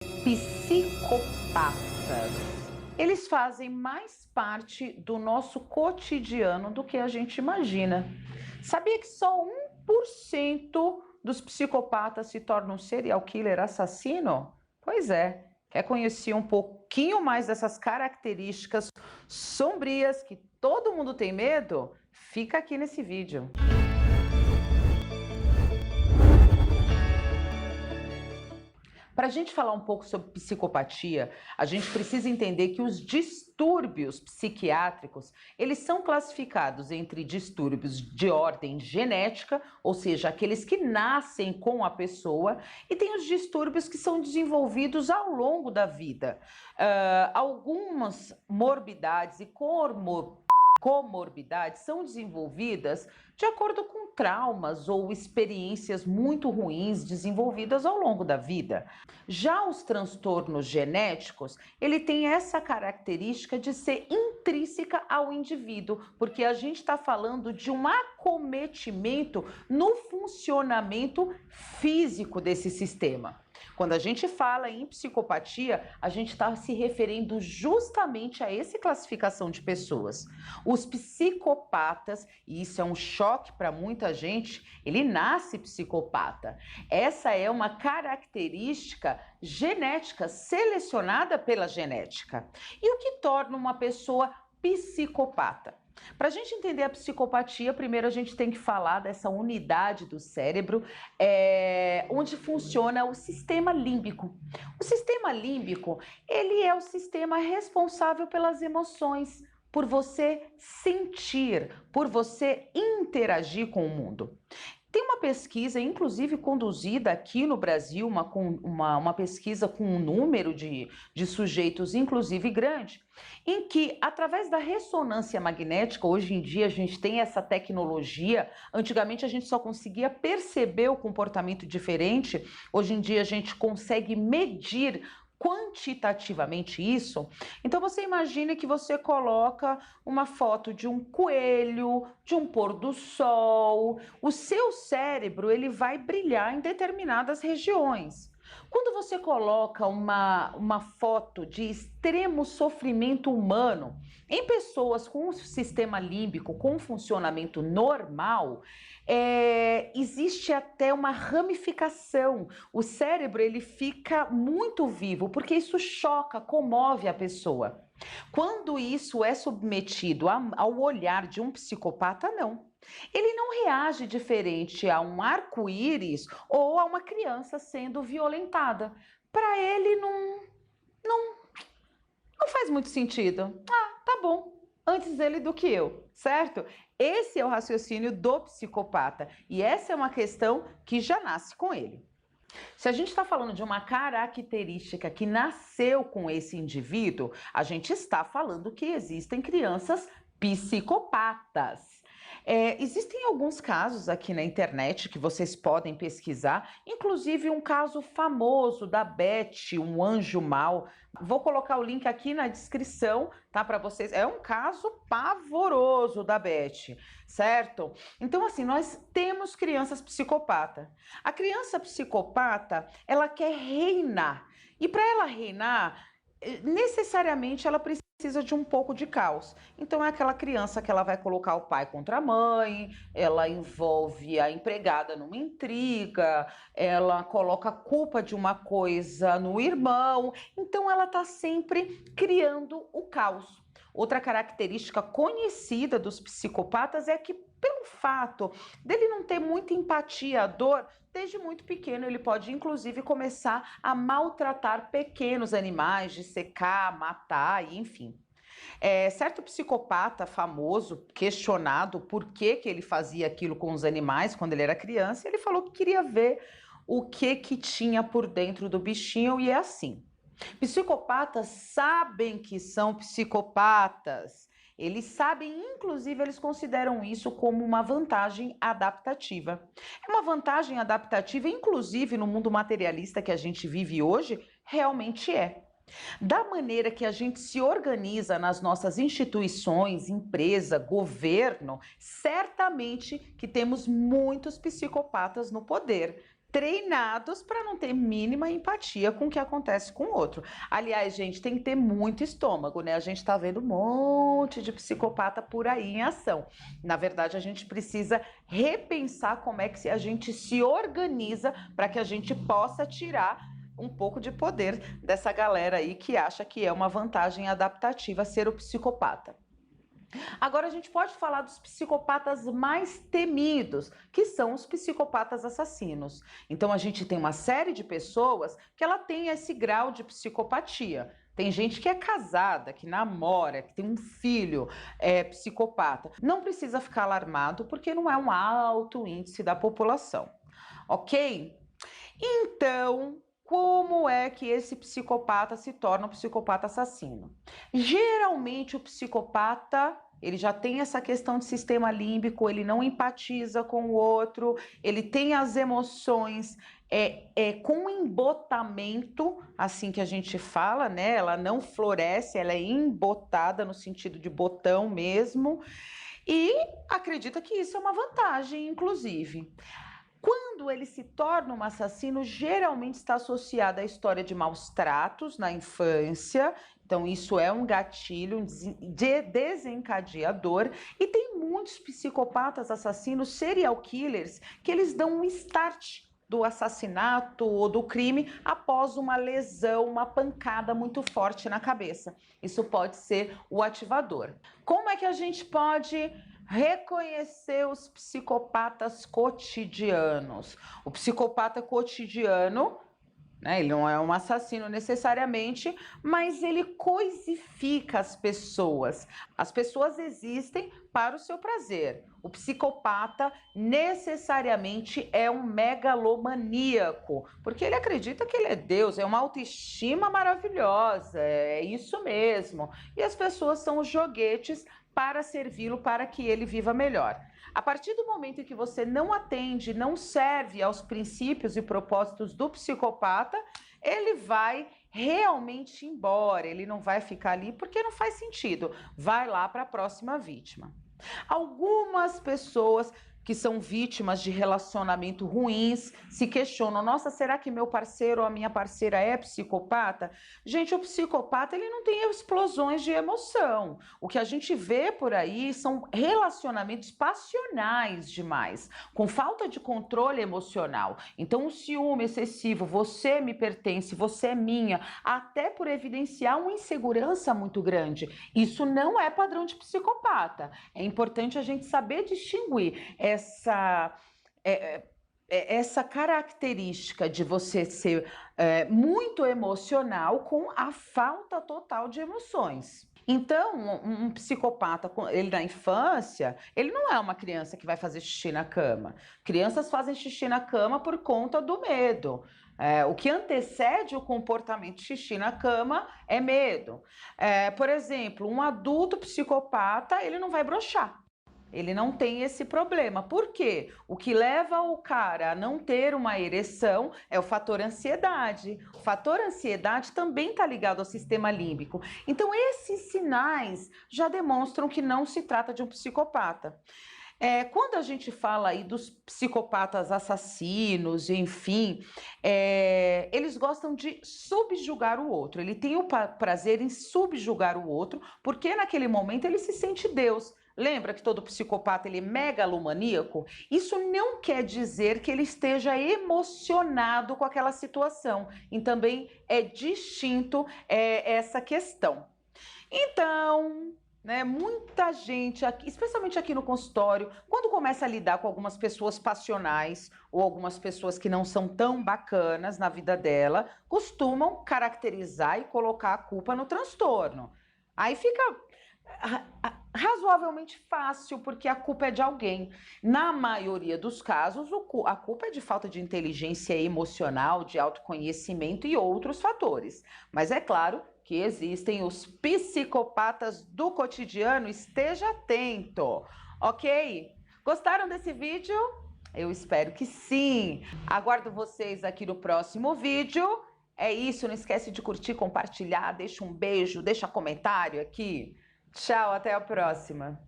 Psicopatas. Eles fazem mais parte do nosso cotidiano do que a gente imagina. Sabia que só 1% dos psicopatas se tornam serial killer assassino? Pois é. Quer conhecer um pouquinho mais dessas características sombrias que todo mundo tem medo? Fica aqui nesse vídeo. Para a gente falar um pouco sobre psicopatia, a gente precisa entender que os distúrbios psiquiátricos, eles são classificados entre distúrbios de ordem genética, ou seja, aqueles que nascem com a pessoa, e tem os distúrbios que são desenvolvidos ao longo da vida. Algumas morbidades e comorbidades são desenvolvidas de acordo com traumas ou experiências muito ruins desenvolvidas ao longo da vida. Já os transtornos genéticos, ele tem essa característica de ser intrínseca ao indivíduo, porque a gente está falando de um acometimento no funcionamento físico desse sistema. Quando a gente fala em psicopatia, a gente está se referindo justamente a essa classificação de pessoas. Os psicopatas, e isso é um choque para muita gente, ele nasce psicopata. Essa é uma característica genética, selecionada pela genética. E o que torna uma pessoa psicopata? Para a gente entender a psicopatia, primeiro a gente tem que falar dessa unidade do cérebro, onde funciona o sistema límbico. O sistema límbico, ele é o sistema responsável pelas emoções, por você sentir, por você interagir com o mundo. Tem uma pesquisa, inclusive conduzida aqui no Brasil, uma pesquisa com um número de sujeitos, inclusive grande, em que, através da ressonância magnética, hoje em dia a gente tem essa tecnologia, antigamente a gente só conseguia perceber o comportamento diferente, hoje em dia a gente consegue medir quantitativamente isso. Então você imagina que você coloca uma foto de um coelho, de um pôr do sol, o seu cérebro ele vai brilhar em determinadas regiões. Quando você coloca uma foto de extremo sofrimento humano em pessoas com um sistema límbico com funcionamento normal, existe até uma ramificação. O cérebro ele fica muito vivo porque isso choca, comove a pessoa. Quando isso é submetido ao olhar de um psicopata, não. Ele não reage diferente a um arco-íris ou a uma criança sendo violentada. Para ele não faz muito sentido. Ah, tá bom. Antes ele do que eu, certo? Esse é o raciocínio do psicopata e essa é uma questão que já nasce com ele. Se a gente está falando de uma característica que nasceu com esse indivíduo, a gente está falando que existem crianças psicopatas. Existem alguns casos aqui na internet que vocês podem pesquisar, inclusive um caso famoso da Beth, um anjo mau. Vou colocar o link aqui na descrição, tá, para vocês. É um caso pavoroso da Beth, certo? Então, assim, nós temos crianças psicopatas. A criança psicopata, ela quer reinar. E para ela reinar, necessariamente ela precisa de um pouco de caos. Então é aquela criança que ela vai colocar o pai contra a mãe, ela envolve a empregada numa intriga, ela coloca a culpa de uma coisa no irmão, então ela está sempre criando o caos. Outra característica conhecida dos psicopatas é que, pelo fato dele não ter muita empatia à dor, desde muito pequeno ele pode inclusive começar a maltratar pequenos animais, dissecar, matar, enfim. Certo psicopata famoso, questionado por que ele fazia aquilo com os animais quando ele era criança, ele falou que queria ver o que tinha por dentro do bichinho e é assim. Psicopatas sabem que são psicopatas. Eles sabem, inclusive, eles consideram isso como uma vantagem adaptativa. É uma vantagem adaptativa, inclusive, no mundo materialista que a gente vive hoje, realmente é. Da maneira que a gente se organiza nas nossas instituições, empresa, governo, certamente que temos muitos psicopatas no poder. treinados para não ter mínima empatia com o que acontece com o outro. Aliás, gente, tem que ter muito estômago, né? A gente tá vendo um monte de psicopata por aí em ação. Na verdade, a gente precisa repensar como é que a gente se organiza para que a gente possa tirar um pouco de poder dessa galera aí que acha que é uma vantagem adaptativa ser o psicopata. Agora a gente pode falar dos psicopatas mais temidos, que são os psicopatas assassinos. Então a gente tem uma série de pessoas que ela tem esse grau de psicopatia. Tem gente que é casada, que namora, que tem um filho psicopata. Não precisa ficar alarmado, porque não é um alto índice da população, ok? Então, como é que esse psicopata se torna um psicopata assassino? Geralmente o psicopata, ele já tem essa questão de sistema límbico, ele não empatiza com o outro, ele tem as emoções com embotamento, assim que a gente fala, né? Ela não floresce, ela é embotada no sentido de botão mesmo, e acredita que isso é uma vantagem, inclusive. Quando ele se torna um assassino, geralmente está associado à história de maus tratos na infância. Então, isso é um gatilho, desencadeador. E tem muitos psicopatas assassinos, serial killers, que eles dão um start do assassinato ou do crime após uma lesão, uma pancada muito forte na cabeça. Isso pode ser o ativador. Como é que a gente pode reconhecer os psicopatas cotidianos? O psicopata cotidiano, né, ele não é um assassino necessariamente, mas ele coisifica as pessoas. As pessoas existem para o seu prazer. O psicopata necessariamente é um megalomaníaco, porque ele acredita que ele é Deus, é uma autoestima maravilhosa, é isso mesmo. E as pessoas são os joguetes para servi-lo, para que ele viva melhor. A partir do momento em que você não atende, não serve aos princípios e propósitos do psicopata, ele vai realmente embora, ele não vai ficar ali porque não faz sentido. Vai lá para a próxima vítima. Algumas pessoas que são vítimas de relacionamento ruins se questionam: nossa, será que meu parceiro ou a minha parceira é psicopata? Gente, o psicopata, ele não tem explosões de emoção. O que a gente vê por aí são relacionamentos passionais demais, com falta de controle emocional. Então, o ciúme excessivo, você me pertence, você é minha, até por evidenciar uma insegurança muito grande. Isso não é padrão de psicopata. É importante a gente saber distinguir essa característica de você ser muito emocional com a falta total de emoções. Então, um psicopata, ele na infância, ele não é uma criança que vai fazer xixi na cama. Crianças fazem xixi na cama por conta do medo. O que antecede o comportamento de xixi na cama é medo. Por exemplo, um adulto psicopata, ele não vai broxar. Ele não tem esse problema. Por quê? O que leva o cara a não ter uma ereção é o fator ansiedade. O fator ansiedade também está ligado ao sistema límbico. Então, esses sinais já demonstram que não se trata de um psicopata. Quando a gente fala aí dos psicopatas assassinos, enfim, eles gostam de subjugar o outro. Ele tem o prazer em subjugar o outro, porque naquele momento ele se sente Deus. Lembra que todo psicopata ele é megalomaníaco? Isso não quer dizer que ele esteja emocionado com aquela situação. E também é distinto essa questão. Então, né, muita gente, aqui, especialmente aqui no consultório, quando começa a lidar com algumas pessoas passionais ou algumas pessoas que não são tão bacanas na vida dela, costumam caracterizar e colocar a culpa no transtorno. Aí fica razoavelmente fácil, porque a culpa é de alguém. Na maioria dos casos, a culpa é de falta de inteligência emocional, de autoconhecimento e outros fatores. Mas é claro que existem os psicopatas do cotidiano, esteja atento, ok? Gostaram desse vídeo? Eu espero que sim. Aguardo vocês aqui no próximo vídeo. É isso, não esquece de curtir, compartilhar, deixa um beijo, deixa comentário aqui. Tchau, até a próxima.